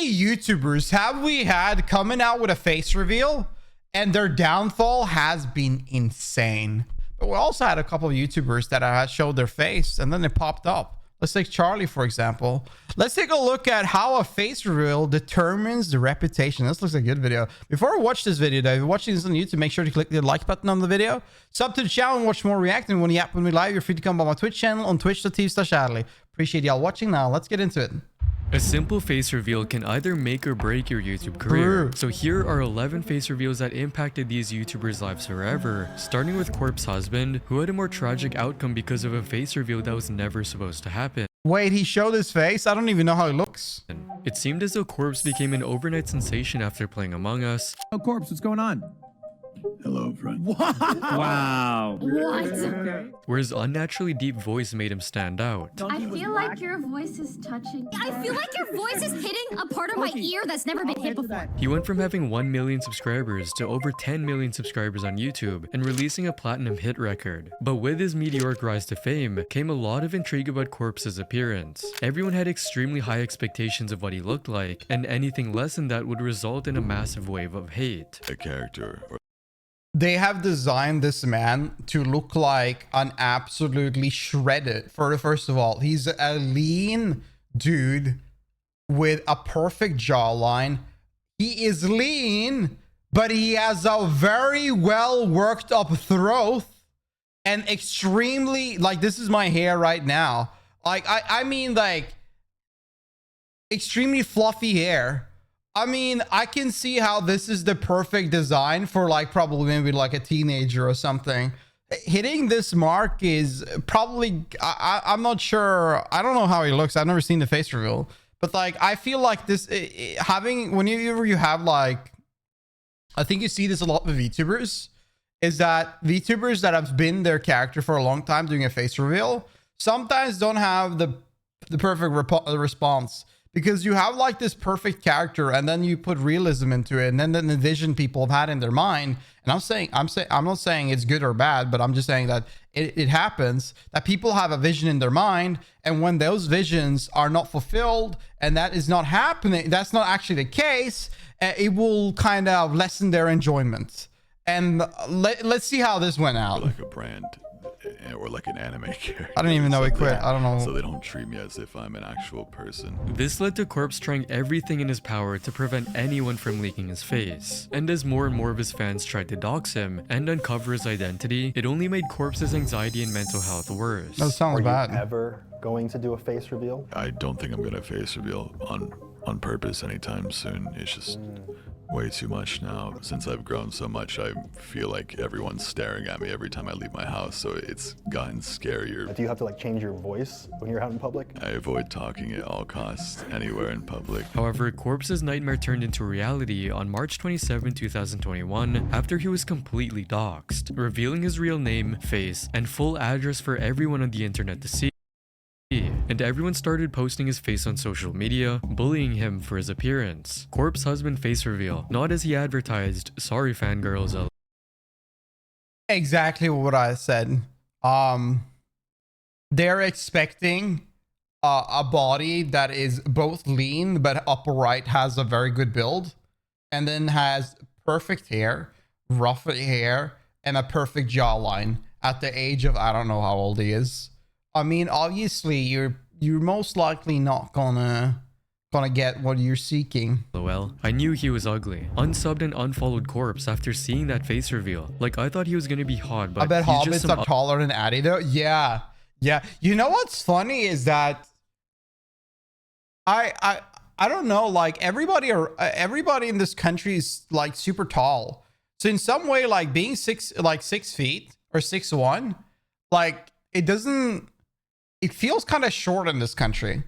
many YouTubers have we had coming out with a face reveal and their downfall has been insane? But we also had a couple of YouTubers that showed their face and then they popped up. Let's take Charlie, for example. Let's take a look at how a face reveal determines the reputation. This looks like a good video. Before I watch this video, though, if you're watching this on YouTube, make sure to click the like button on the video. Sub to the channel and watch more reacting. When you app when we live, you're free to come by my Twitch channel on twitch.tv/Adley. Appreciate y'all watching. Now, let's get into it. A simple face reveal can either make or break your YouTube career. So here are 11 face reveals that impacted these YouTubers' lives forever, starting with Corp's husband, who had a more tragic outcome because of a face reveal that was never supposed to happen. Wait, he showed his face? I don't even know how he looks. It seemed as though Corpse became an overnight sensation after playing Among Us. Oh, Corpse, what's going on? Hello, friend. Wow. What? Where his unnaturally deep voice made him stand out. I feel like your voice is touching. I feel like your voice is hitting a part of my ear that's never been hit before. He went from having 1 million subscribers to over 10 million subscribers on YouTube and releasing a platinum hit record. But with his meteoric rise to fame came a lot of intrigue about Corpse's appearance. Everyone had extremely high expectations of what he looked like, and anything less than that would result in a massive wave of hate. A character. They have designed this man to look like an absolutely shredded. First of all, he's a lean dude with a perfect jawline. He is lean, but he has a very well worked up throat and extremely, like, this is my hair right now. Like, I mean, like, extremely fluffy hair. I mean, I can see how this is the perfect design for like probably maybe like a teenager or something. Hitting this mark is probably, I'm not sure. I don't know how he looks. I've never seen the face reveal, but like, I feel like this having, whenever you have like, I think you see this a lot with VTubers, is that VTubers that have been their character for a long time doing a face reveal sometimes don't have the perfect response. Because you have like this perfect character and then you put realism into it and then the vision people have had in their mind. And I'm not saying it's good or bad, but I'm just saying that it happens that people have a vision in their mind. And when those visions are not fulfilled and that is not happening, that's not actually the case, it will kind of lessen their enjoyment. And let's see how this went out. Like a brand. Or like an anime character. I don't even know he quit. I don't know. So they don't treat me as if I'm an actual person. This led to Corpse trying everything in his power to prevent anyone from leaking his face. And as more and more of his fans tried to dox him and uncover his identity, it only made Corpse's anxiety and mental health worse. That sounds bad. Are you ever going to do a face reveal? I don't think I'm gonna face reveal on purpose anytime soon. It's just way too much now. Since I've grown so much, I feel like everyone's staring at me every time I leave my house, so it's gotten scarier. Do you have to like change your voice when you're out in public? I avoid talking at all costs anywhere in public. However, Corpse's nightmare turned into reality on March 27, 2021, after he was completely doxxed, revealing his real name, face, and full address for everyone on the internet to see. And everyone started posting his face on social media, bullying him for his appearance. Corp's husband face reveal, not as he advertised. Sorry, fangirls. Exactly what I said. They're expecting a body that is both lean but upright, has a very good build, and then has perfect hair, rough hair, and a perfect jawline at the age of, I don't know how old he is. I mean, obviously, you're most likely not gonna get what you're seeking. Well, I knew he was ugly. Unsubbed and unfollowed Corpse after seeing that face reveal. Like, I thought he was gonna be hot, but I bet he's just hobbits are taller than Addy though. Yeah. You know what's funny is that I don't know. Like everybody in this country is like super tall. So in some way, like being 6 feet or 6'1", like it feels kind of short in this country.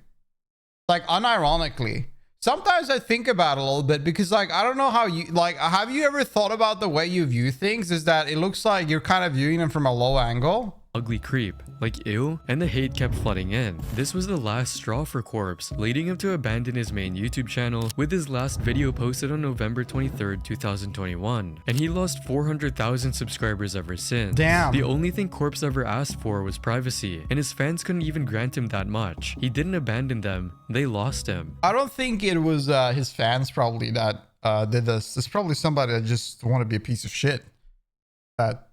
Like unironically. Sometimes I think about it a little bit because like, I don't know how you, like, have you ever thought about the way you view things is that it looks like you're kind of viewing them from a low angle? ugly creep, like ew, and the hate kept flooding in. This was the last straw for Corpse, leading him to abandon his main YouTube channel, with his last video posted on November 23rd, 2021, and he lost 400,000 subscribers ever since. Damn. The only thing Corpse ever asked for was privacy, and his fans couldn't even grant him that much. He didn't abandon them, they lost him. I don't think it was his fans probably that did this. It's probably somebody that just wanted to be a piece of shit that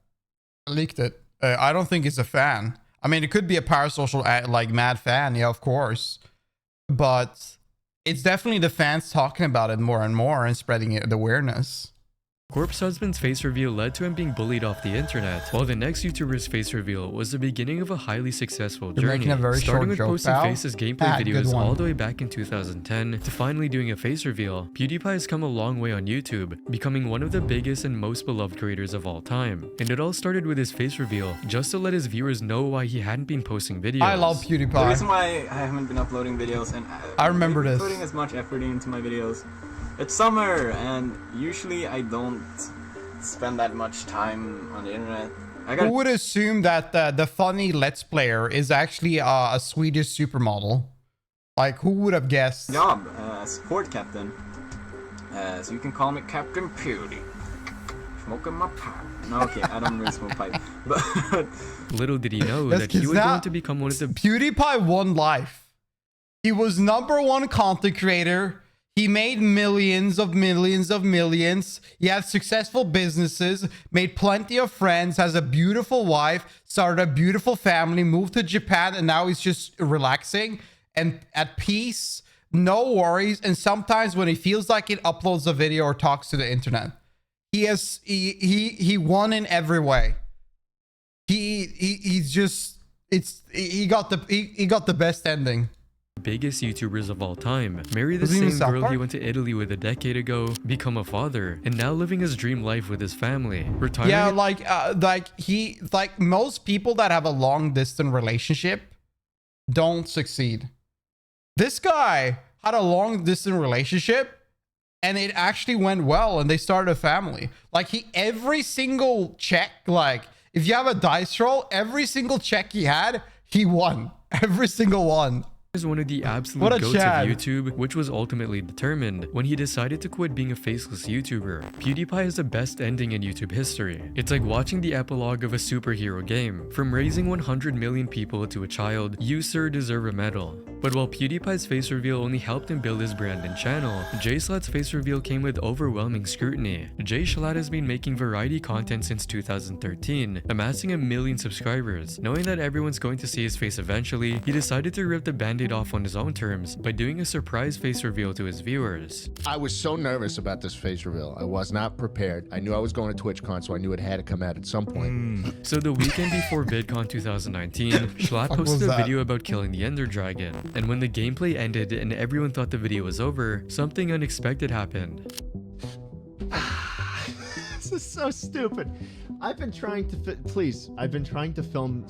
leaked it. I don't think it's a fan. I mean, it could be a parasocial, like, mad fan, yeah, of course. But it's definitely the fans talking about it more and more and spreading the awareness. Corpse husband's face reveal led to him being bullied off the internet, while the next YouTuber's face reveal was the beginning of a highly successful You're journey, making a very starting short with joke, posting pal. faces gameplay Good videos one. all the way back in 2010 to finally doing a face reveal. PewDiePie has come a long way on YouTube, becoming one of the biggest and most beloved creators of all time. And it all started with his face reveal, just to let his viewers know why he hadn't been posting videos. I love The reason PewDiePie. why I haven't been uploading videos and I remember been this. putting as much effort into my videos. It's summer and usually I don't spend that much time on the internet. Who would assume that the funny Let's Player is actually a Swedish supermodel? Like, who would have guessed? job as support captain. So you can call me Captain Pewdie. Smoking my pipe. No, okay, I don't really smoke pipe. But Little did he know Yes, that he 'cause would go now- on to become one of the PewDiePie won life. He was #1 content creator. He made millions of millions. He had successful businesses, made plenty of friends, has a beautiful wife, started a beautiful family, moved to Japan, and now he's just relaxing and at peace, no worries. And sometimes when he feels like it, uploads a video or talks to the internet. He won in every way. He got the best ending. biggest YouTubers of all time, marry the Was he in same South girl he Park? went to Italy with a decade ago, become a father, and now living his dream life with his family. Retiring Yeah, at like most people that have a long distance relationship don't succeed. This guy had a long distance relationship and it actually went well and they started a family. Like every single check, like if you have a dice roll, every single check he had, he won. Every single one. is one of the What absolute a goats of Chad. YouTube, which was ultimately determined when he decided to quit being a faceless YouTuber. PewDiePie is the best ending in YouTube history. It's like watching the epilogue of a superhero game. From raising 100 million people to a child, you sir deserve a medal. But while PewDiePie's face reveal only helped him build his brand and channel, Jschlatt's face reveal came with overwhelming scrutiny. Jschlatt has been making variety content since 2013, amassing 1 million subscribers. Knowing that everyone's going to see his face eventually, he decided to rip the band-aid off on his own terms by doing a surprise face reveal to his viewers. I was so nervous about this face reveal. I was not prepared. I knew I was going to TwitchCon, so I knew it had to come out at some point. So the weekend before VidCon 2019, Jschlatt fuck was posted a that? video about killing the Ender Dragon. And when the gameplay ended and everyone thought the video was over, something unexpected happened. This is so stupid. I've been trying to film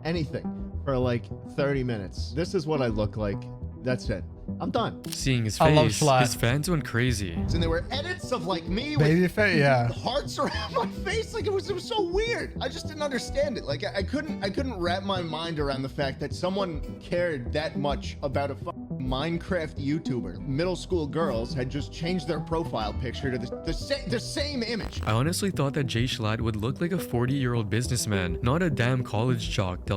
anything for like 30 minutes. This is what I look like. That's it. I'm done. Seeing his I love face, Jschlatt. his fans went crazy. And there were edits of like me Baby with face, yeah. hearts around my face. Like it was so weird. I just didn't understand it. Like I couldn't wrap my mind around the fact that someone cared that much about a Minecraft YouTuber. Middle school girls had just changed their profile picture to the same image. I honestly thought that Jschlatt would look like a 40-year-old businessman, not a damn college jock.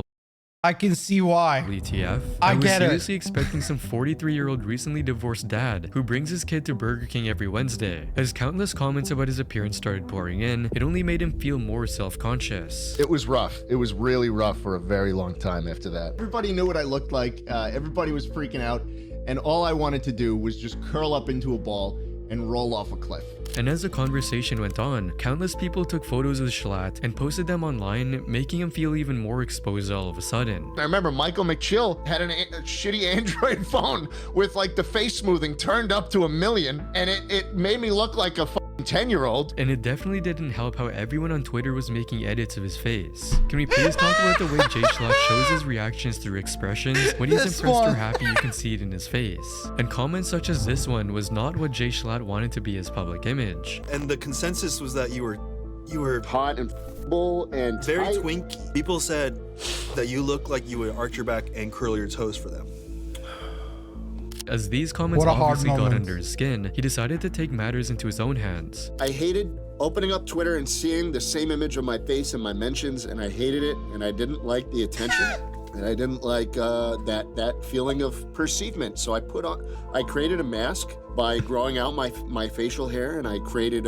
I can see why. WTF? I was get it. seriously expecting some 43-year-old recently divorced dad who brings his kid to Burger King every Wednesday. As countless comments about his appearance started pouring in, it only made him feel more self-conscious. It was rough. It was really rough for a very long time after that. Everybody knew what I looked like. Everybody was freaking out. And all I wanted to do was just curl up into a ball and roll off a cliff. And as the conversation went on, countless people took photos of Jschlatt and posted them online, making him feel even more exposed all of a sudden. I remember Michael McChill had a shitty Android phone with like the face smoothing turned up to 1 million, and it made me look like a 10-year-old. And it definitely didn't help how everyone on Twitter was making edits of his face. Can we please talk about the way Jschlatt shows his reactions through expressions? When he's This impressed or one. happy, you can see it in his face. And comments such as this one was not what Jschlatt wanted to be his public image. And the consensus was that you were Hot and bull and Very tight. twinky. People said that you look like you would arch your back and curl your toes for them. As these comments What a hard obviously got moment. under his skin, he decided to take matters into his own hands. I hated opening up Twitter and seeing the same image of my face in my mentions, and I hated it, and I didn't like the attention, and I didn't like that feeling of perceivement. So I created a mask by growing out my facial hair, and I created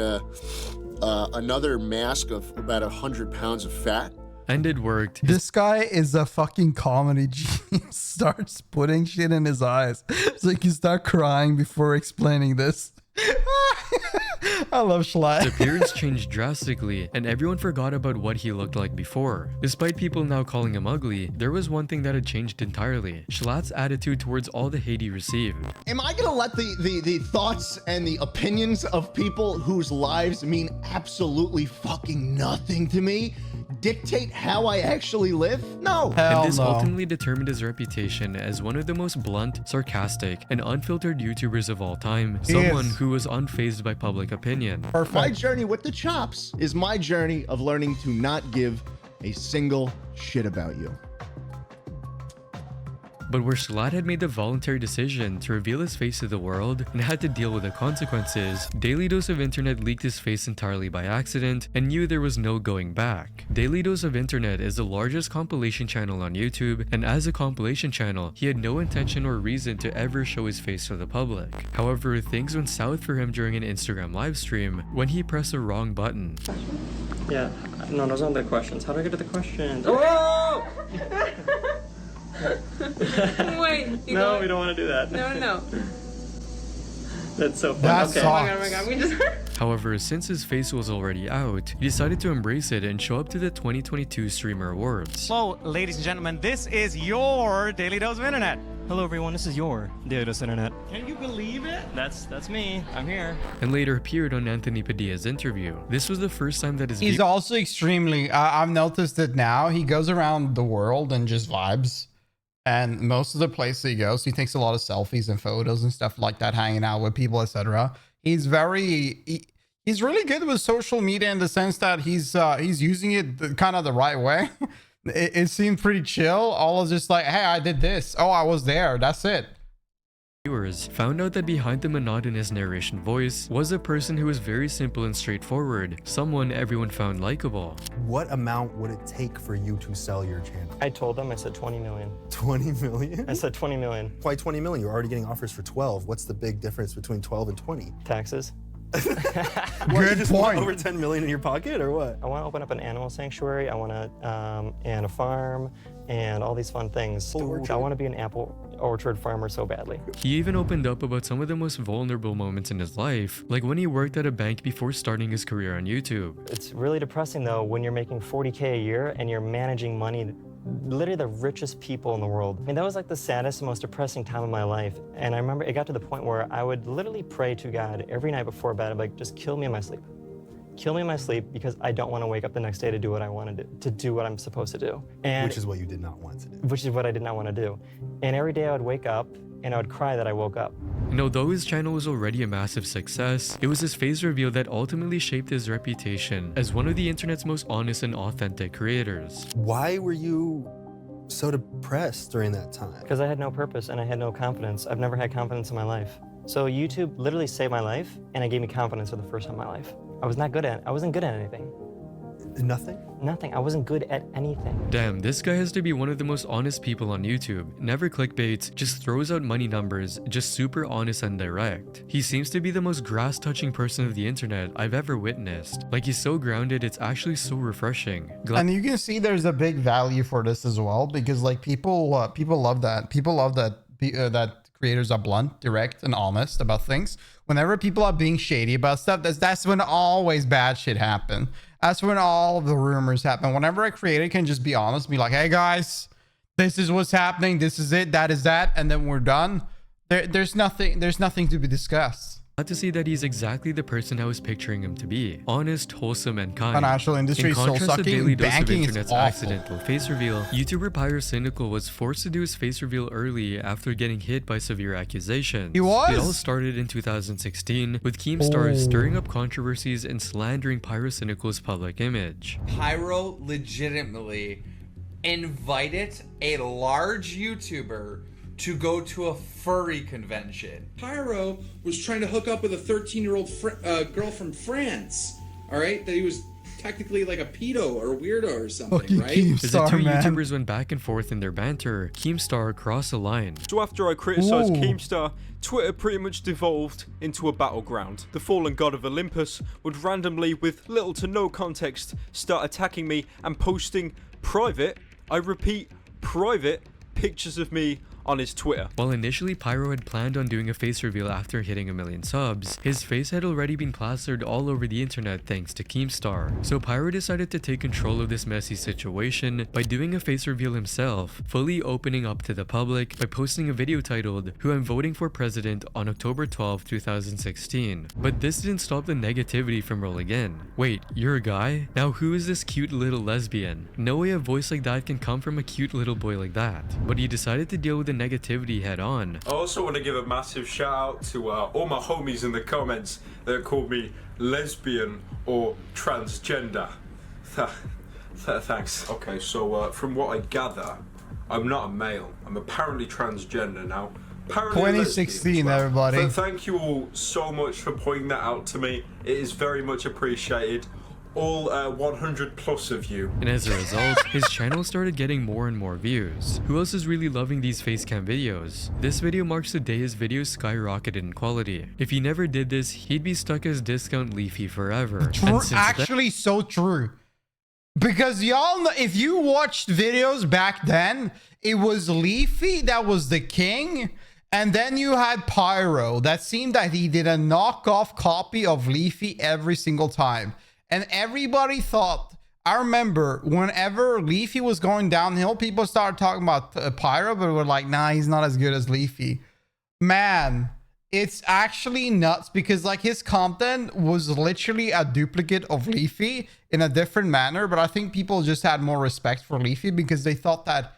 another mask of about 100 pounds of fat. And it worked. This guy is a fucking comedy genius. Starts putting shit in his eyes so he can start crying before explaining this. I love Jschlatt. His appearance changed drastically, and everyone forgot about what he looked like before. Despite people now calling him ugly, there was one thing that had changed entirely: Jschlatt's attitude towards all the hate he received. Am I gonna let the thoughts and the opinions of people whose lives mean absolutely fucking nothing to me dictate how I actually live? No. Hell And this no. ultimately determined his reputation as one of the most blunt, sarcastic, and unfiltered YouTubers of all time. Someone who was unfazed by public opinion. My Perfect. journey with the chops is my journey of learning to not give a single shit about you. But where Jschlatt had made the voluntary decision to reveal his face to the world and had to deal with the consequences, Daily Dose of Internet leaked his face entirely by accident and knew there was no going back. Daily Dose of Internet is the largest compilation channel on YouTube, and as a compilation channel, he had no intention or reason to ever show his face to the public. However, things went south for him during an Instagram livestream when he pressed the wrong button. Yeah, no, those aren't the questions. How do I get to the questions? Oh! Wait. No, we don't want to do that. No. That's so fun. That Okay. sucks. Oh my god, we just... However, since his face was already out, he decided to embrace it and show up to the 2022 Streamer Awards. So, ladies and gentlemen, this is your Daily Dose of Internet. Hello, everyone. This is your Daily Dose Internet. Can you believe it? That's me. I'm here. And later appeared on Anthony Padilla's interview. This was the first time that his He's also extremely, I've noticed it now. He goes around the world and just vibes. And most of the places he goes, he takes a lot of selfies and photos and stuff like that, hanging out with people, etc. He's he's really good with social media in the sense that he's using it kind of the right way. It seemed pretty chill. All is just like, hey, I did this. Oh, I was there. That's it. viewers found out that behind the monotonous narration voice was a person who was very simple and straightforward, someone everyone found likable. What amount would it take for you to sell your channel? I told them, I said 20 million. 20 million? I said 20 million. Why 20 million? You're already getting offers for 12. What's the big difference between 12 and 20? Taxes. Good point. Over 10 million in your pocket or what? I want to open up an animal sanctuary. I want to, and a farm and all these fun things. I want to be an apple orchard farmer so badly. He even opened up about some of the most vulnerable moments in his life, like when he worked at a bank before starting his career on YouTube. It's really depressing though when you're making 40K a year and you're managing money, literally the richest people in the world. I mean, that was like the saddest, most depressing time of my life. And I remember it got to the point where I would literally pray to God every night before bed. I'm like, just kill me in my sleep. Kill me in my sleep because I don't want to wake up the next day to do what I want to do, to do what I'm supposed to do. And which is what you did not want to do. Which is what I did not want to do. And every day I would wake up and I would cry that I woke up. And although his channel was already a massive success, it was his face reveal that ultimately shaped his reputation as one of the internet's most honest and authentic creators. Why were you so depressed during that time? Because I had no purpose and I had no confidence. I've never had confidence in my life. So YouTube literally saved my life and it gave me confidence for the first time in my life. I wasn't good at anything. Nothing? Nothing. I wasn't good at anything. Damn, this guy has to be one of the most honest people on YouTube. Never clickbaits, just throws out money numbers, just super honest and direct. He seems to be the most grass-touching person of the internet I've ever witnessed. Like, he's so grounded, it's actually so refreshing. And you can see there's a big value for this as well, because like people love that. People love that that creators are blunt, direct, and honest about things. Whenever people are being shady about stuff, that's when always bad shit happen. That's when all of the rumors happen. Whenever a creator can just be honest, be like, hey guys, this is what's happening, this is it, that is that, and then we're done. There's nothing to be discussed. Glad to see that he's exactly the person I was picturing him to be. Honest, wholesome, and kind. Financial industry In is contrast to soul-sucking. Daily Dose of Banking is Internet's awful. accidental face reveal, YouTuber Pyrocynical was forced to do his face reveal early after getting hit by severe accusations. He was? It all started in 2016 with Keemstar stirring up controversies and slandering Pyrocynical's public image. Pyro legitimately invited a large YouTuber to go to a furry convention. Pyro was trying to hook up with a 13-year-old girl from France. All right, that he was technically like a pedo or a weirdo or something, right? As the two YouTubers went back and forth in their banter, Keemstar crossed the line. So after I criticised Keemstar, Twitter pretty much devolved into a battleground. The fallen god of Olympus would randomly, with little to no context, start attacking me and posting private, I repeat, private pictures of me on his Twitter. While initially Pyro had planned on doing a face reveal after hitting 1 million subs, his face had already been plastered all over the internet thanks to Keemstar. So Pyro decided to take control of this messy situation by doing a face reveal himself, fully opening up to the public by posting a video titled "Who I'm Voting for President" on October 12, 2016. But this didn't stop the negativity from rolling in. Wait, you're a guy? Now who is this cute little lesbian? No way a voice like that can come from a cute little boy like that. But he decided to deal with the negativity head on. I also want to give a massive shout out to all my homies in the comments that called me lesbian or transgender. Thanks. Okay, so from what I gather, I'm not a male. I'm apparently transgender now. Apparently 2016, everybody. So thank you all so much for pointing that out to me. It is very much appreciated. All 100 plus of you. And as a result, his channel started getting more and more views. Who else is really loving these facecam videos? This video marks the day his videos skyrocketed in quality. If he never did this, he'd be stuck as Discount Leafy forever. True, actually so true. Because y'all know, if you watched videos back then, it was Leafy that was the king. And then you had Pyro that seemed that he did a knockoff copy of Leafy every single time. And everybody thought, I remember whenever Leafy was going downhill, people started talking about Pyro, but we're like, nah, he's not as good as Leafy. Man, it's actually nuts because like his content was literally a duplicate of Leafy in a different manner. But I think people just had more respect for Leafy because they thought that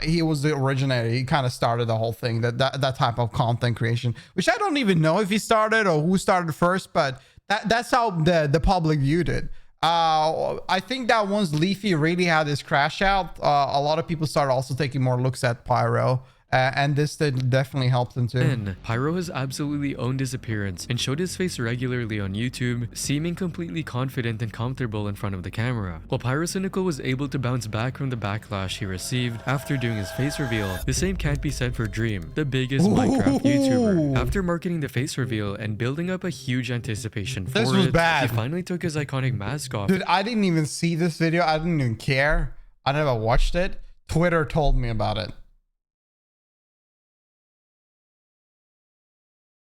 he was the originator. He kind of started the whole thing, that type of content creation, which I don't even know if he started or who started first, but that's how the public viewed it. I think that once Leafy really had his crash out, a lot of people started also taking more looks at Pyro. And this definitely helped him too. And Pyro has absolutely owned his appearance and showed his face regularly on YouTube, seeming completely confident and comfortable in front of the camera. While Pyrocynical was able to bounce back from the backlash he received after doing his face reveal, the same can't be said for Dream, the biggest Minecraft YouTuber. After marketing the face reveal and building up a huge anticipation for he finally took his iconic mask off. Dude, I didn't even see this video. I didn't even care. I never watched it. Twitter told me about it.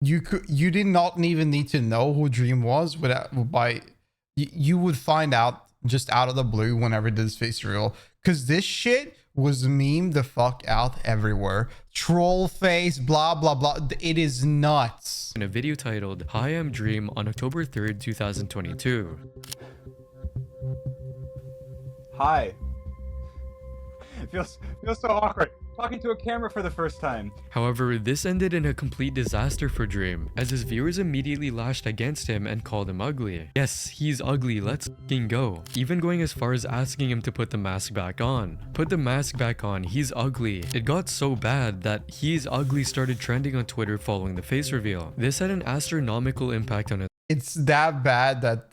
You did not even need to know who Dream was you would find out just out of the blue whenever this face reveal, because this shit was memed the fuck out everywhere. Troll face, blah blah blah. It is nuts. In a video titled "Hi, I'm Dream" on October 3rd, 2022. Hi. It feels so awkward. Talking to a camera for the first time. However, this ended in a complete disaster for Dream, as his viewers immediately lashed against him and called him ugly. Yes, he's ugly, let's f***ing go. Even going as far as asking him to put the mask back on. Put the mask back on, he's ugly. It got so bad that "he's ugly" started trending on Twitter following the face reveal. This had an astronomical impact on it. It's that bad that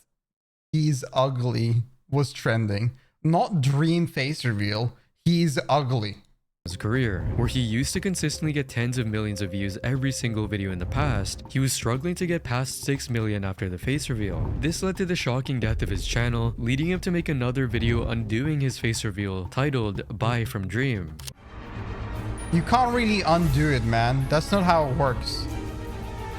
"he's ugly" was trending. Not Dream face reveal, he's ugly. His career, where he used to consistently get tens of millions of views every single video in the past, he was struggling to get past 6 million after the face reveal. This led to the shocking death of his channel, leading him to make another video undoing his face reveal titled "Bye from Dream." You can't really undo it, man. That's not how it works.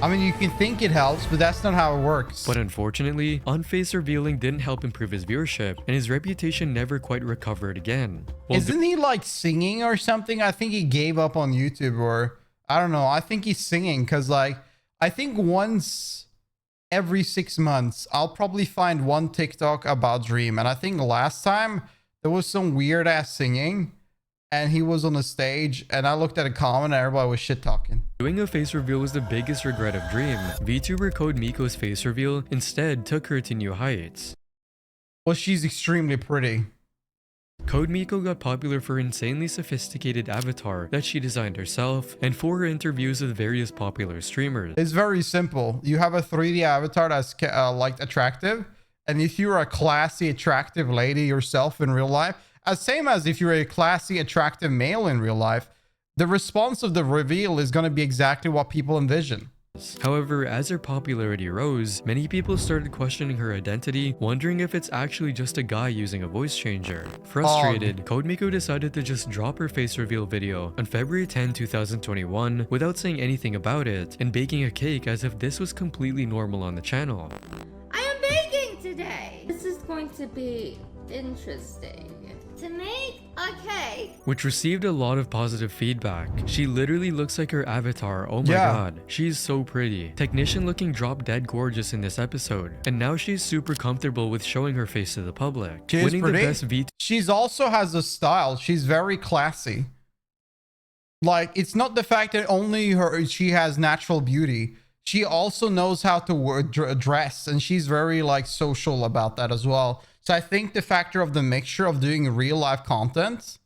I mean, you can think it helps, but that's not how it works. But unfortunately, unface revealing didn't help improve his viewership, and his reputation never quite recovered again. Isn't he like singing or something? I think he gave up on YouTube, or I don't know. I think he's singing because like I think once every 6 months, I'll probably find one TikTok about Dream. And I think last time there was some weird ass singing and he was on the stage and I looked at a comment and everybody was shit talking. Doing a face reveal was the biggest regret of Dream. VTuber CodeMiko's face reveal instead took her to new heights. Well, she's extremely pretty. CodeMiko got popular for her insanely sophisticated avatar that she designed herself and for her interviews with various popular streamers. It's very simple. You have a 3D avatar that's like attractive, and if you're a classy, attractive lady yourself in real life, same as if you're a classy, attractive male in real life, the response of the reveal is going to be exactly what people envision. However, as her popularity rose, many people started questioning her identity, wondering if it's actually just a guy using a voice changer. Frustrated, CodeMiko decided to just drop her face reveal video on February 10, 2021 without saying anything about it and baking a cake as if this was completely normal on the channel. I am baking today. This is going to be interesting. To make a cake. Which received a lot of positive feedback. She literally looks like her avatar. Oh my god. She's so pretty. Technician looking drop dead gorgeous in this episode. And now she's super comfortable with showing her face to the public. She's winning pretty. The best VTuber. She's also has a style. She's very classy. Like, it's not the fact that only she has natural beauty. She also knows how to dress, and she's very like social about that as well. So I think the factor of the mixture of doing real life content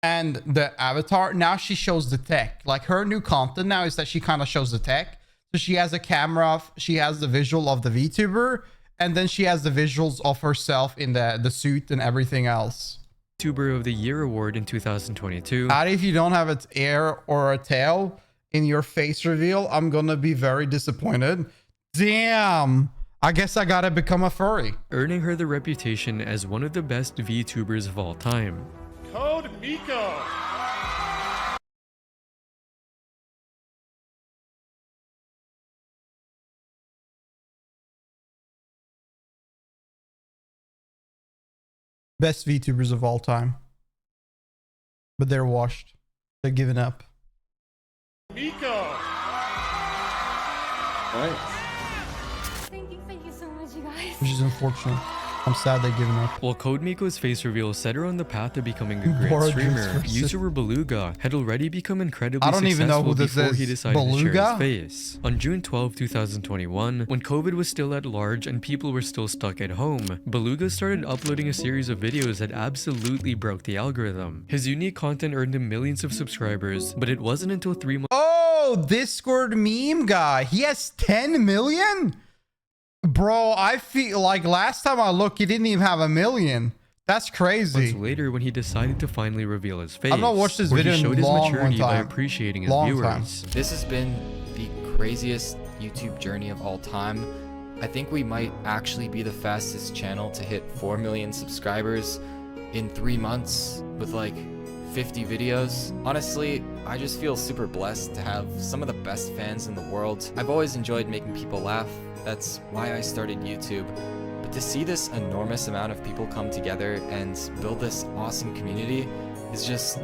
and the avatar, now she shows the tech. Like, her new content now is that she kind of shows the tech. So she has a camera, she has the visual of the VTuber, and then she has the visuals of herself in the suit and everything else. VTuber of the Year award in 2022. And if you don't have an ear or a tail in your face reveal, I'm gonna be very disappointed. Damn. I guess I gotta become a furry. Earning her the reputation as one of the best VTubers of all time. CodeMiko. Best VTubers of all time. But they're washed. They're giving up. Miko. Right. Thank you so much, you guys. Which is unfortunate. I'm sad they're giving up. While CodeMiko's face reveal set her on the path to becoming a great streamer, YouTuber Beluga had already become incredibly successful before he decided to share his face. On June 12, 2021, when COVID was still at large and people were still stuck at home, Beluga started uploading a series of videos that absolutely broke the algorithm. His unique content earned him millions of subscribers, but it wasn't until 3 months. Oh, Discord meme guy. He has 10 million? Bro, I feel like last time I looked, he didn't even have 1 million. That's crazy. Months later, when he decided to finally reveal his face, I've not watched this video he showed in his long maturity by time. appreciating his Long viewers. time. This has been the craziest YouTube journey of all time. I think we might actually be the fastest channel to hit 4 million subscribers in 3 months with like 50 videos. Honestly, I just feel super blessed to have some of the best fans in the world. I've always enjoyed making people laugh. That's why I started YouTube. But to see this enormous amount of people come together and build this awesome community is just,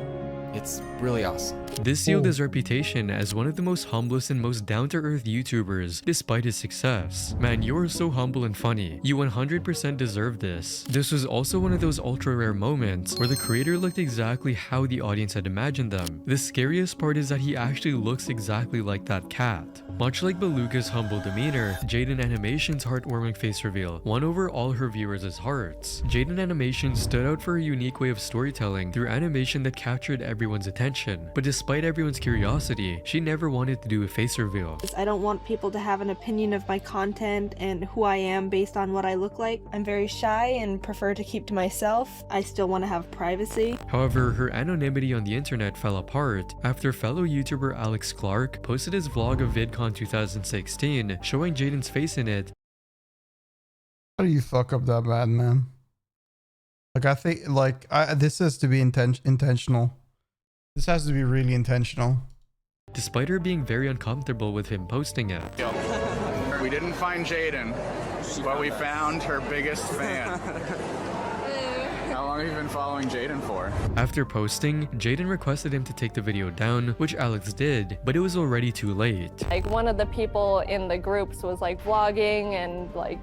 it's really awesome. This sealed his reputation as one of the most humblest and most down-to-earth YouTubers, despite his success. Man, you are so humble and funny. You 100% deserve this. This was also one of those ultra-rare moments where the creator looked exactly how the audience had imagined them. The scariest part is that he actually looks exactly like that cat. Much like Beluga's humble demeanor, Jaiden Animations' heartwarming face reveal won over all her viewers' hearts. Jaiden Animations stood out for a unique way of storytelling through animation that captured everyone's attention. But despite everyone's curiosity, she never wanted to do a face reveal. I don't want people to have an opinion of my content and who I am based on what I look like. I'm very shy and prefer to keep to myself. I still want to have privacy. However, her anonymity on the internet fell apart after fellow YouTuber Alex Clark posted his vlog of VidCon 2016 showing Jaiden's face in it. How do you fuck up that bad, man? Like, I think, like, this has to be intentional. This has to be really intentional. Despite her being very uncomfortable with him posting it. We didn't find Jaiden, but we found her biggest fan. How long have you been following Jaiden for? After posting, Jaiden requested him to take the video down, which Alex did, but it was already too late. Like one of the people in the groups was like vlogging and like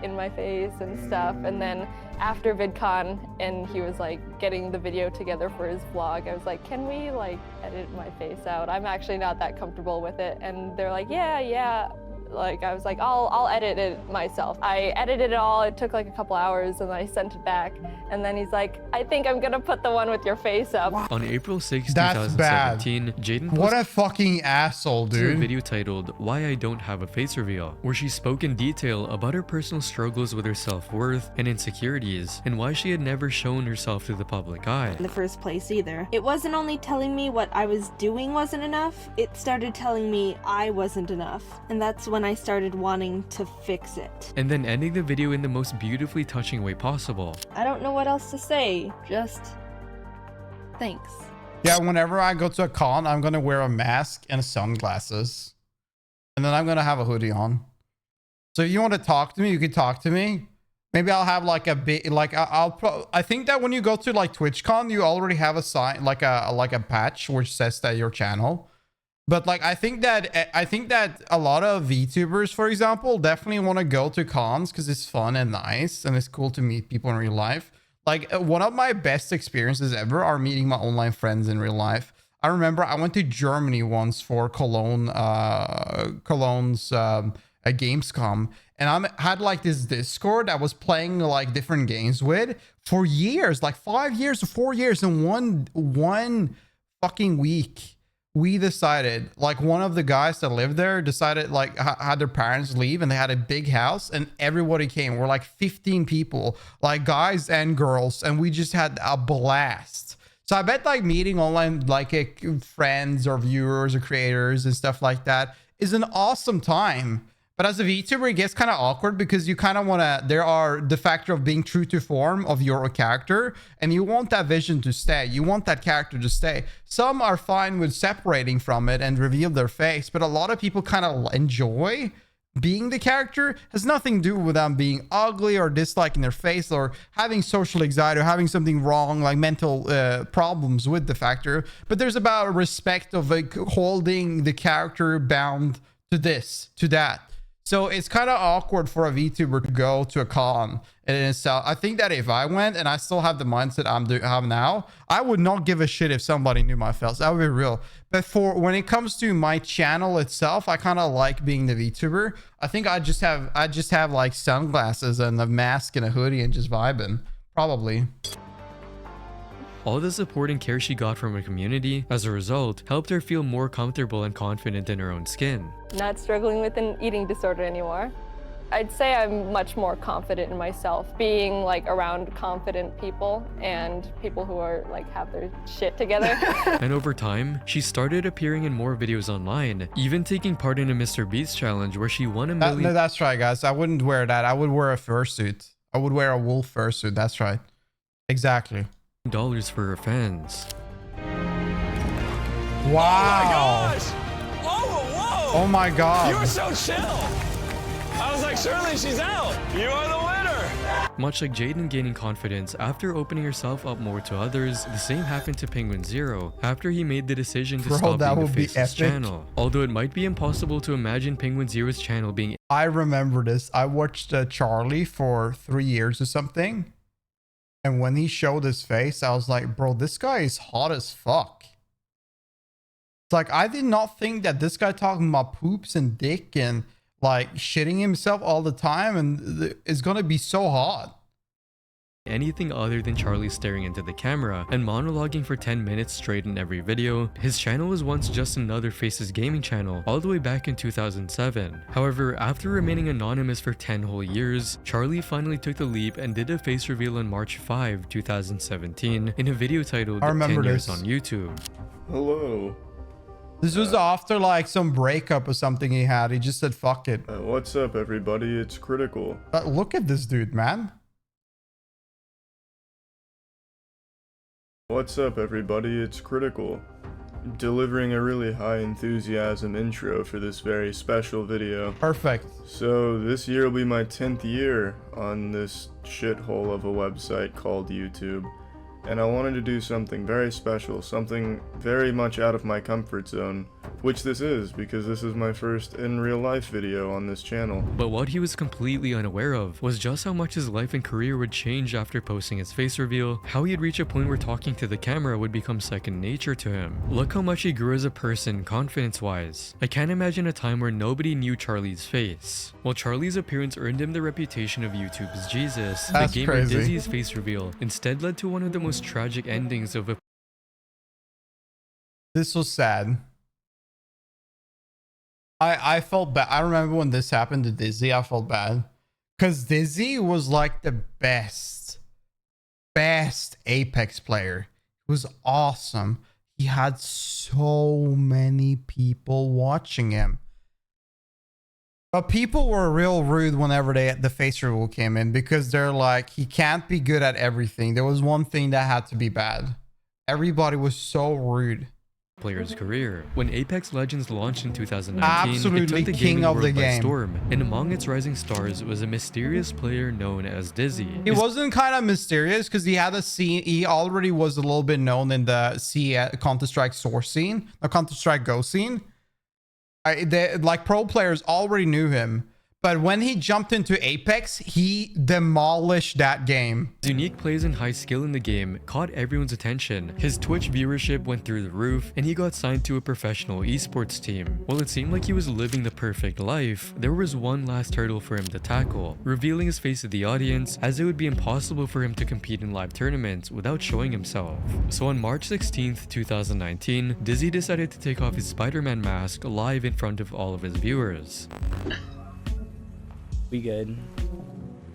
in my face and stuff, and then after VidCon and he was like getting the video together for his vlog, I was like, can we like edit my face out? I'm actually not that comfortable with it. And they're like, yeah. Like I was like, I'll edit it myself. I edited it all. It took like a couple hours and I sent it back. And then he's like, I think I'm gonna put the one with your face up. On April 6, That's 2017, Jaiden What a fucking asshole, dude. a video titled Why I Don't Have a Face Reveal, where she spoke in detail about her personal struggles with her self-worth and insecurities, and why she had never shown herself to the public eye. In the first place either. It wasn't only telling me what I was doing wasn't enough, it started telling me I wasn't enough. And that's when I started wanting to fix it. And then ending the video in the most beautifully touching way possible. I don't know what else to say, just thanks. Yeah, whenever I go to a con, I'm gonna wear a mask and sunglasses. And then I'm gonna have a hoodie on. So if you want to talk to me, you can talk to me. Maybe I'll have like a bit, like I think that when you go to like TwitchCon, you already have a sign, like a patch which says that your channel. But like I think that a lot of VTubers, for example, definitely want to go to cons because it's fun and nice and it's cool to meet people in real life. Like one of my best experiences ever are meeting my online friends in real life. I remember I went to Germany once for Cologne's Gamescom, and I had like this Discord that was playing like different games with for years, like 5 years or 4 years. In one fucking week, we decided, like one of the guys that lived there decided, like had their parents leave and they had a big house and everybody came. We're like 15 people, like guys and girls, and we just had a blast. So I bet like meeting online like friends or viewers or creators and stuff like that is an awesome time. But as a VTuber, it gets kind of awkward because you kind of want to, there are the factor of being true to form of your character, and you want that vision to stay. You want that character to stay. Some are fine with separating from it and reveal their face, but a lot of people kind of enjoy being the character. Has nothing to do with them being ugly or disliking their face or having social anxiety or having something wrong, like mental problems with the factor. But there's about respect of like holding the character bound to this, to that. So it's kind of awkward for a VTuber to go to a con in itself. I think that if I went and I still have the mindset I have now, I would not give a shit if somebody knew my face. That would be real. But for when it comes to my channel itself, I kind of like being the VTuber. I think I just have like sunglasses and a mask and a hoodie and just vibing, probably. All the support and care she got from her community, as a result, helped her feel more comfortable and confident in her own skin. Not struggling with an eating disorder anymore. I'd say I'm much more confident in myself, being like around confident people and people who are like have their shit together. And over time, she started appearing in more videos online, even taking part in a Mr. Beast challenge where she won $1 million. No, that's right, guys. I wouldn't wear that. I would wear a fursuit. I would wear a wool fursuit. That's right. Exactly. For her fans. Wow. Oh my gosh! Oh, whoa! Oh my god. You were so chill! I was like, surely she's out! You are the winner! Much like Jaiden gaining confidence after opening herself up more to others, the same happened to Penguin Zero after he made the decision to stop being the face of his channel. Although it might be impossible to imagine Penguin Zero's channel being... I remember this. I watched Charlie for 3 years or something. And when he showed his face, I was like, bro, this guy is hot as fuck. It's like, I did not think that this guy talking about poops and dick and like shitting himself all the time and is gonna be so hot. Anything other than Charlie staring into the camera and monologuing for 10 minutes straight in every video. His channel was once just another Faces gaming channel all the way back in 2007. However, after remaining anonymous for 10 whole years, Charlie finally took the leap and did a face reveal on March 5, 2017 in a video titled 10 Years on YouTube. Hello. This was after like some breakup or something he had. He just said, fuck it. What's up, everybody? It's Critical. Look at this dude, man. What's up, everybody? It's Critical. delivering a really high enthusiasm intro for this very special video. Perfect. So this year will be my 10th year on this shithole of a website called YouTube. And I wanted to do something very special, something very much out of my comfort zone, which this is, because this is my first in real life video on this channel. But what he was completely unaware of was just how much his life and career would change after posting his face reveal, how he'd reach a point where talking to the camera would become second nature to him. Look how much he grew as a person, confidence-wise. I can't imagine a time where nobody knew Charlie's face. While Charlie's appearance earned him the reputation of YouTube's Jesus, That's the gamer crazy. Dizzy's face reveal instead led to one of the most tragic endings of a This was sad. I felt bad. I remember when this happened to Dizzy, I felt bad. Because Dizzy was like the best Apex player. He was awesome. He had so many people watching him. But people were real rude whenever the face reveal came in, because they're like, he can't be good at everything. There was one thing that had to be bad. Everybody was so rude. player's career. When Apex Legends launched in 2019, Absolutely it took the king gaming of the world by game. storm, and among its rising stars was a mysterious player known as Dizzy. He wasn't kind of mysterious because he had a scene. He already was a little bit known in the Counter-Strike source scene, the Counter-Strike Go scene. Like pro players already knew him. But when he jumped into Apex, he demolished that game. His unique plays and high skill in the game caught everyone's attention. His Twitch viewership went through the roof, and he got signed to a professional esports team. While it seemed like he was living the perfect life, there was one last hurdle for him to tackle, revealing his face to the audience, as it would be impossible for him to compete in live tournaments without showing himself. So on March 16th, 2019, Dizzy decided to take off his Spider-Man mask live in front of all of his viewers. We good.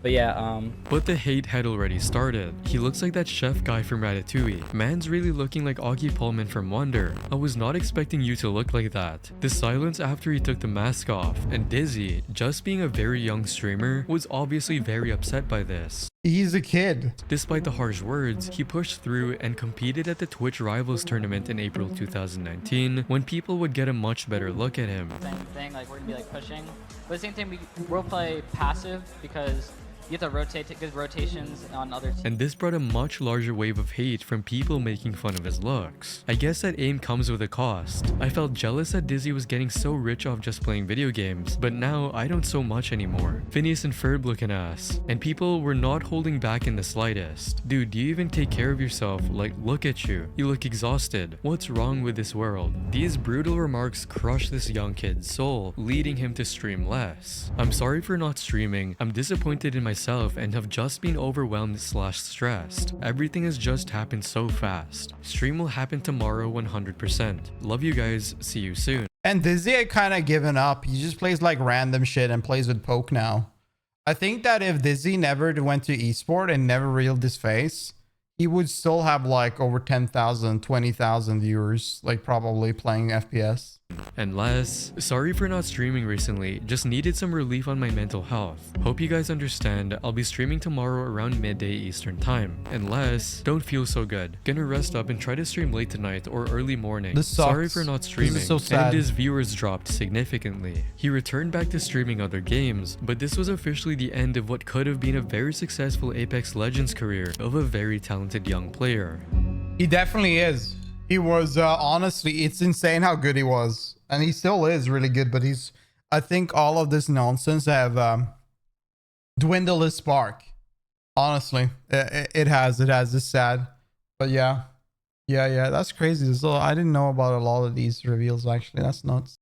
But yeah, But the hate had already started. He looks like that chef guy from Ratatouille. Man's really looking like Augie Pullman from Wonder. I was not expecting you to look like that. The silence after he took the mask off, and Dizzy, just being a very young streamer, was obviously very upset by this. He's a kid. Despite the harsh words, he pushed through and competed at the Twitch Rivals tournament in April 2019, when people would get a much better look at him. same thing, like we're gonna be like pushing. But at the same time, we'll play passive because you have to rotate to good rotations on other teams. And this brought a much larger wave of hate from people making fun of his looks. I guess that aim comes with a cost. I felt jealous that Dizzy was getting so rich off just playing video games, but now I don't so much anymore. Phineas and Ferb looking ass. And people were not holding back in the slightest. Dude, do you even take care of yourself? Like, look at you. You look exhausted. What's wrong with this world? These brutal remarks crushed this young kid's soul, leading him to stream less. I'm sorry for not streaming. I'm disappointed in myself and have just been overwhelmed/stressed. Everything has just happened so fast. Stream will happen tomorrow 100%. Love you guys. See you soon. And Dizzy had kind of given up. He just plays like random shit and plays with Poke now. I think that if Dizzy never went to esport and never revealed his face, he would still have like over 10,000, 20,000 viewers, like probably playing FPS. And Les, sorry for not streaming recently, just needed some relief on my mental health. Hope you guys understand. I'll be streaming tomorrow around midday Eastern time. And Les, don't feel so good. Gonna rest up and try to stream late tonight or early morning. This sucks. Sorry for not streaming. This is so sad. And his viewers dropped significantly. He returned back to streaming other games, but this was officially the end of what could have been a very successful Apex Legends career of a very talented young player. He definitely is. He was, honestly, it's insane how good he was. And he still is really good, but I think all of this nonsense have dwindled his spark. Honestly, it has. It's sad. But yeah, that's crazy. So I didn't know about a lot of these reveals, actually. That's nuts.